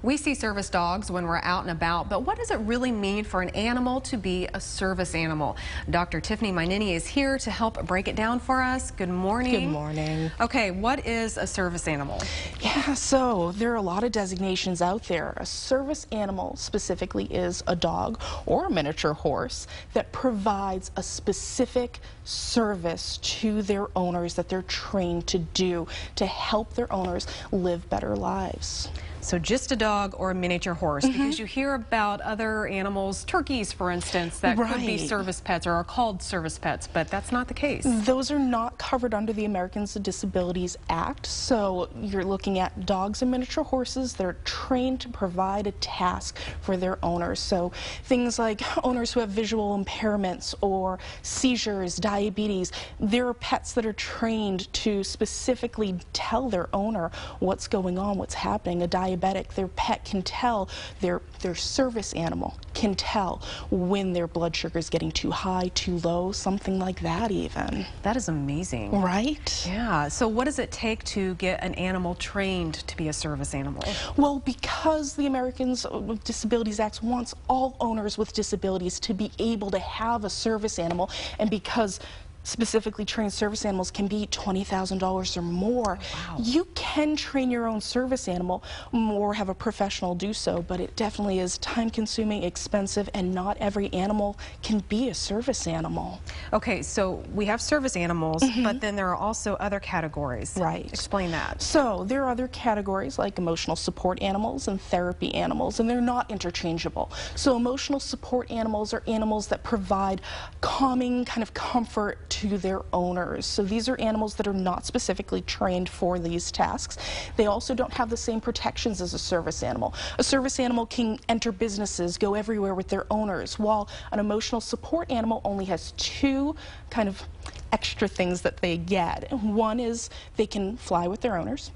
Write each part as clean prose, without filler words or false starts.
We see service dogs when we're out and about, but what does it really mean for an animal to be a service animal? Dr. Tiffany Mainini is here to help break it down for us. Good morning. Good morning. Okay, what is a service animal? Yeah, so there are a lot of designations out there. A service animal specifically is a dog or a miniature horse that provides a specific service to their owners that they're trained to do to help their owners live better lives. So just a dog or a miniature horse, because you hear about other animals, turkeys for instance, that could be service pets or are called service pets, but that's not the case. Those are not covered under the Americans with Disabilities Act, so you're looking at dogs and miniature horses that are trained to provide a task for their owners. So things like owners who have visual impairments or seizures, diabetes, there are pets that are trained to specifically tell their owner what's going on, what's happening. A diabetic, their pet can tell, their service animal can tell when their blood sugar is getting too high, too low, something like that even. That is amazing. Right? Yeah. So what does it take to get an animal trained to be a service animal? Well, because the Americans with Disabilities Act wants all owners with disabilities to be able to have a service animal, and because specifically trained service animals can be $20,000 or more. Wow. You can train your own service animal or have a professional do so, but it definitely is time-consuming, expensive, and not every animal can be a service animal. Okay, so we have service animals, but then there are also other categories. Right. Explain that. So there are other categories like emotional support animals and therapy animals, and they're not interchangeable. So emotional support animals are animals that provide calming kind of comfort to their owners. So these are animals that are not specifically trained for these tasks. They also don't have the same protections as a service animal. A service animal can enter businesses, go everywhere with their owners, while an emotional support animal only has two kind of extra things that they get. One is they can fly with their owners,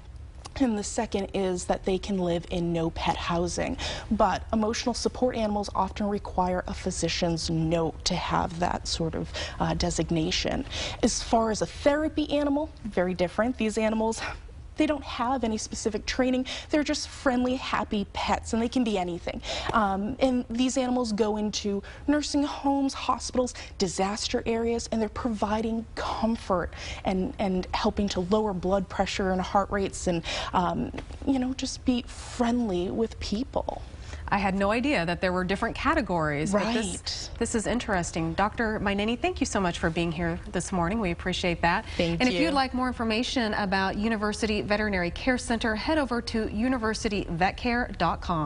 and the second is that they can live in no pet housing. But emotional support animals often require a physician's note to have that sort of designation. As far as a therapy animal, very different. These animals, they don't have any specific training. They're just friendly, happy pets, and they can be anything. And these animals go into nursing homes, hospitals, disaster areas, and they're providing comfort and helping to lower blood pressure and heart rates and, you know, just be friendly with people. I had no idea that there were different categories. Right. But this is interesting. Dr. Mainini, thank you so much for being here this morning. We appreciate that. Thank you. And you. if you'd like more information about University Veterinary Care Center, head over to universityvetcare.com.